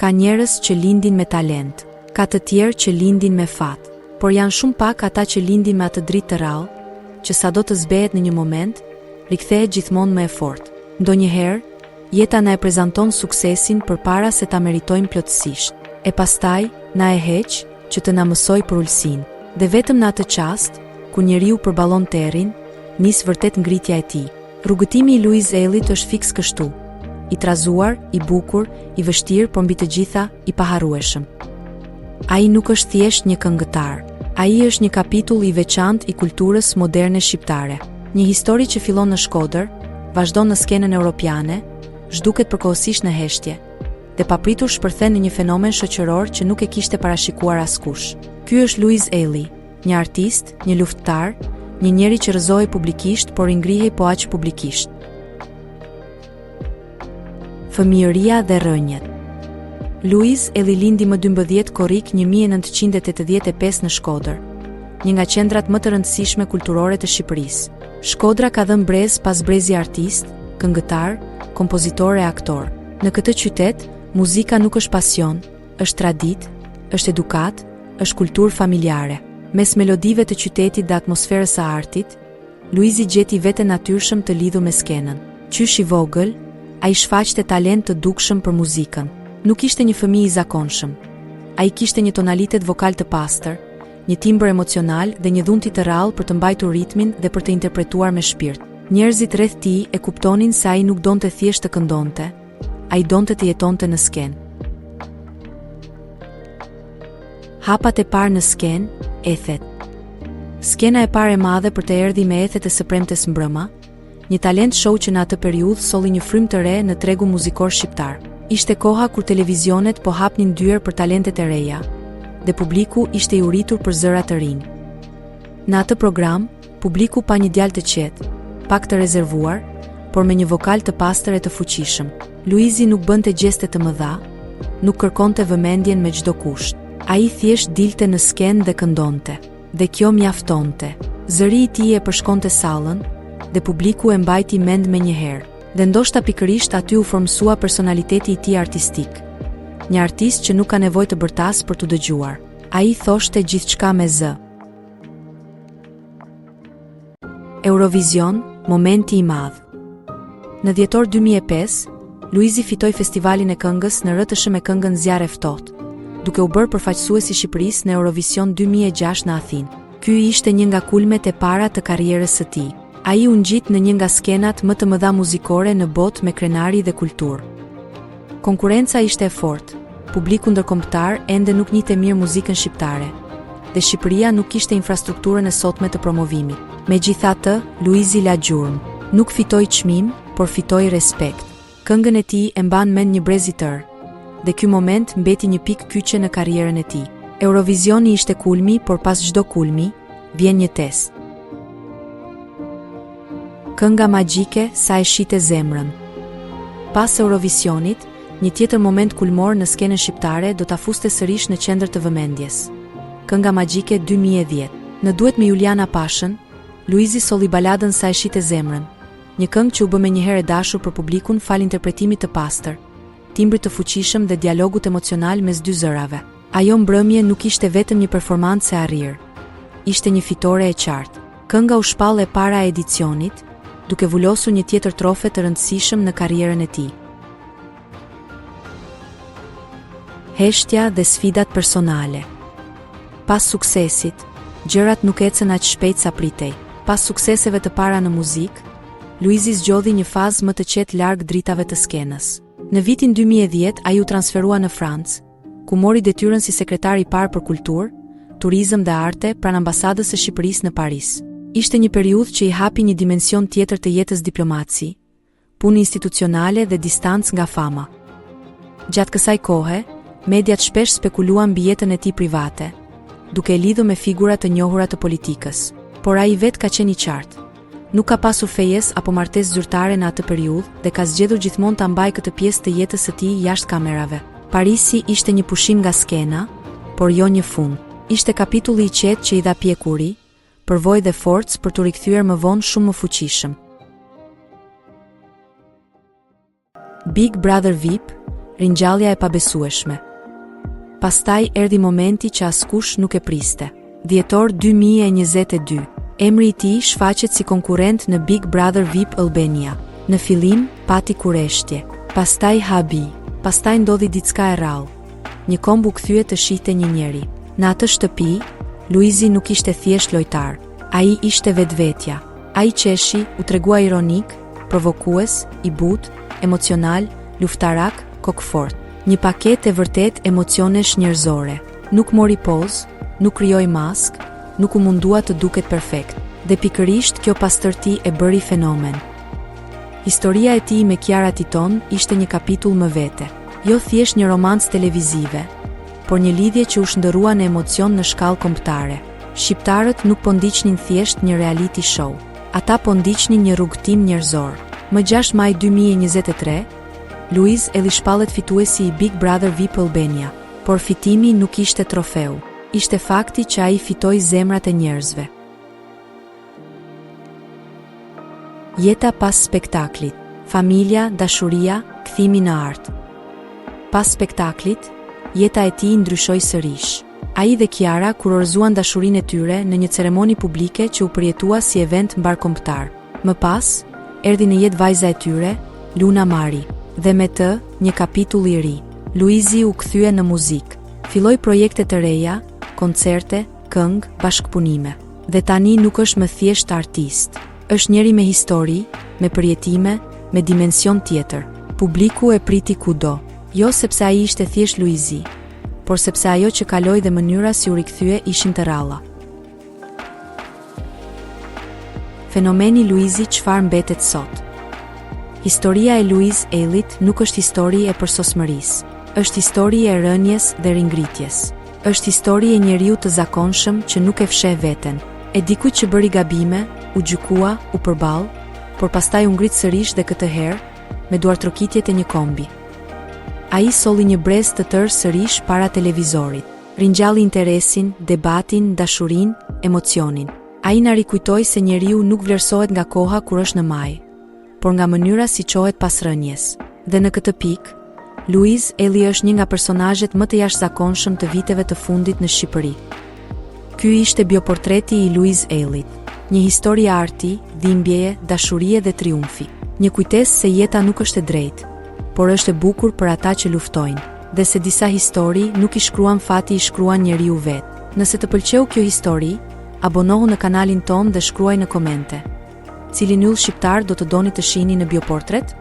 Ka njerëz që lindin me talent, ka të tjerë që lindin me fat, por janë shumë pak ata që lindin me atë dritë të rrallë, që sado të zbehet në një moment, rikthehet gjithmonë më e fortë. Ndonjëherë, jeta na e prezanton suksesin përpara se ta meritojmë plotësisht, e pastaj na e heq që të na mësoj për ulësinë. Dhe vetëm në atë çast, ku njeriu përballon terrin, nis vërtet ngritja e tij. Rrugëtimi i Louise Ellit është fiks kështu, i trazuar, i bukur, i vështirë, por mbi të gjitha i paharrueshëm. Ai nuk është thjesht një këngëtar, ai është një kapitull i veçantë i kulturës moderne shqiptare. Një histori që fillon në Shkodër, vazhdon në skenën europiane, zhduket përkohësisht në heshtje, dhe papritur shpërthen në një fenomen shoqëror që nuk e kishte parashikuar askush. Ky është Louise Elli, një artist, një luftëtar, një njeri që rrëzohej publikisht, por i ngrihej po aq publikisht. Fëmijëria dhe rënjet. Louise Elli lindi më 12 korrik 1985 në Shkodër, një nga qendrat më të rëndësishme kulturore të Shqipërisë. Shkodra ka dhënë brez pas brezi artist, këngëtar, kompozitor e aktor. Në këtë qytet, muzika nuk është pasion, është traditë, është edukat, është kulturë familjare. Mes melodive të qytetit dhe atmosferës së artit, Louise gjeti veten natyrshëm të lidhur me skenën. Qysh i vogël, ai shfaqte talent të dukshëm për muzikën. Nuk ishte një fëmijë i zakonshëm. Ai kishte një tonalitet vokal të pastër, një timbër emocional dhe një dhunti të rrallë për të mbajtur ritmin dhe për të interpretuar me shpirt. Njerëzit rreth tij e kuptonin se ai nuk donte thjesht të këndonte, ai donte të jetonte në skenë. Hapat e parë në skenë, ethet. Skena e parë e madhe për të erdhi me ethet e së premtes mbrëma, një talent show që në atë periudhë solli një frymë të re në tregun muzikor shqiptar. Ishte koha kur televizionet po hapnin dyer për talentet e reja, dhe publiku ishte i uritur për zëra të rinj. Në atë program, publiku pa një djalë të qetë, pak të rezervuar, por me një vokal të pastër e të fuqishëm. Louise nuk bënte gjeste të mëdha, nuk kërkonte vëmendjen me çdo kusht. Ai thjesht dilte në skenë dhe këndonte, dhe kjo mjaftonte. Zëri i tij e përshkonte sallën, dhe publiku e mbajti mend me një herë. Dhe ndoshta pikërisht aty u formsua personaliteti i tij artistik. Një artist që nuk ka nevojë të bërtas për t'u dëgjuar. Ai thoshte gjithçka me zë. Eurovision, momenti i madh. Në dhjetor 2005, Louise fitoi festivalin e këngës në RTS me këngën Zjarre ftohtë, duke u bërë përfaqësuesi i Shqipërisë në Eurovision 2006 në Athinë. Ky ishte një nga kulmet e para të karrierës së tij. Ai u ngjit në një nga skenat më të mëdha muzikore në botë me krenari dhe kulturë. Konkurenca ishte e fortë, publiku ndërkombëtar ende nuk njihte mirë muzikën shqiptare, dhe Shqipëria nuk kishte infrastrukturën e sotme të promovimit. Megjithatë, Louise la gjurmë. Nuk fitoi çmim, por fitoi respekt. Këngën e tij e mban mend një brez i tërë, dhe ky moment mbeti një pikë kyçe në karrierën e tij. Eurovisioni ishte kulmi, por pas çdo kulmi vjen një test. Kënga magjike sa e shite zemrën. Pas Eurovisionit, një tjetër moment kulmor në skenën shqiptare do ta fuste sërish në qendër të vëmendjes. Kënga magjike 2010. Në duet me Juliana Pashën, Louise solli baladën Sa e shite zemrën, një këngë që u bë menjëherë e dashur për publikun fal interpretimit të pastër, timbrit të fuqishëm dhe dialogut emocional mes dy zërave. Ajo mbrëmje nuk ishte vetëm një performancë e arrirë, ishte një fitore e qartë. Kënga u shpall e para e edicionit, duke vullosur një tjetër trofe të rëndësishëm në karrierën e tij. Heshtja dhe sfidat personale. Pas suksesit, gjërat nuk ecën aq shpejt sa pritej. Pas sukseseve të para në muzikë, Louise zgjodhi një fazë më të qetë larg dritave të skenës. Në vitin 2010 ai u transferua në Francë, ku mori detyrën si sekretar i parë për kulturë, turizëm dhe arte pranë ambasadës së Shqipërisë në Paris. Ishte një periudhë që i hapi një dimension tjetër të jetës diplomaci, punë institucionale dhe distancë nga fama. Gjatë kësaj kohe, mediat shpesh spekuluan mbi jetën e tij private, duke e lidhur me figura të njohura të politikës. Por ai vetë ka qenë i qartë. Nuk ka pasur fejes apo martesë zyrtare në atë periudhë dhe ka zgjedhur gjithmonë ta mbajë këtë pjesë të jetës së tij jashtë kamerave. Parisi ishte një pushim nga skena, por jo një fund. Ishte kapitulli i qetë që i dha pjekuri, përvojë dhe forcë për t'u rikthyer më vonë shumë më fuqishëm. Big Brother VIP, ringjallja e pabesueshme. Pastaj erdhi momenti që askush nuk e priste. Dhjetor 2022. Emri i tij shfaqet si konkurrent në Big Brother VIP Albania. Në fillim pati kureshtje, pastaj habi, pastaj ndodhi diçka e rrallë. Një komb u kthye të shihte një njeri. Në atë shtëpi, Luizi nuk ishte thjesht lojtar, ai ishte vetvetja. Ai qeshi, u tregua ironik, provokues, i butë, emocional, luftarak, kokfort. Një paketë e vërtet emocionesh njerëzore. Nuk mori pozë, nuk krijoi mask, nuk u mundua të duket perfekt. Dhe pikërisht kjo pastërti e bëri fenomen. Historia e tij me Kiara Titon ishte një kapitull më vete. Jo thjesht një romancë televizive, por një lidhje që u shndërrua në emocion në shkallë kombëtare. Shqiptarët nuk po ndiqnin thjesht një reality show. Ata po ndiqnin një rrugëtim njerëzor. Më 6 maj 2023, Luiz elli shpallet fituesi i Big Brother VIP Albania, por fitimi nuk ishte trofeu. Ishte fakti që ai fitoi zemrat e njerëzve. Jeta pas spektaklit, familja, dashuria, kthimi në art. Pas spektaklit, jeta e tij ndryshoi sërish. Ai dhe Kiara kurorëzuan dashurinë e tyre në një ceremoni publike që u përjetua si event mbarkombëtar. Më pas, erdhi në jetë vajza e tyre, Luna Mari, dhe me të, një kapitull i ri. Luizi u kthye në muzikë. Filloi projekte të reja, koncerte, këngë, bashkëpunime. Dhe tani nuk është më thjesht artist. Është njeri me histori, me përjetime, me dimension tjetër. Publiku e priti kudo, jo sepse ai ishte thjesht Luizi, por sepse ajo që kaloi dhe mënyra si u rikthye ishin të ralla. Fenomeni Luizi çfarë mbetet sot? Historia e Luiz Ellit nuk është histori e përsosmërisë, është histori e rënjes dhe ringritjes. Është histori e njeriu të zakonshëm që nuk e fsheh veten, e dikujt që bëri gabime, u gjykua, u përball, por pastaj u ngrit sërish dhe këtë herë me duartrokitjet e një kombi. Ai solli një brez të tërë sërish para televizorit. Ringjalli interesin, debatin, dashurinë, emocionin. Ai na rikujtoi se njeriu nuk vlerësohet nga koha kur është në maj, por nga mënyra si qohet pas rënjes. Dhe në këtë pikë, Luiz Elli është një nga personazhet më të jashtëzakonshëm të viteve të fundit në Shqipëri. Ky ishte bioportreti i Luiz Ellit, një histori arti, dhimbjeje, dashurie dhe triumfi. Një kujtesë se jeta nuk është e drejtë, por është e bukur për ata që luftojnë, dhe se disa histori nuk i shkruan fati, i shkruan njeriu vet. Nëse të pëlqeu kjo histori, abonohu në kanalin ton dhe shkruaj në komente. Cilin yll shqiptar do të doni të shihni në bioportret?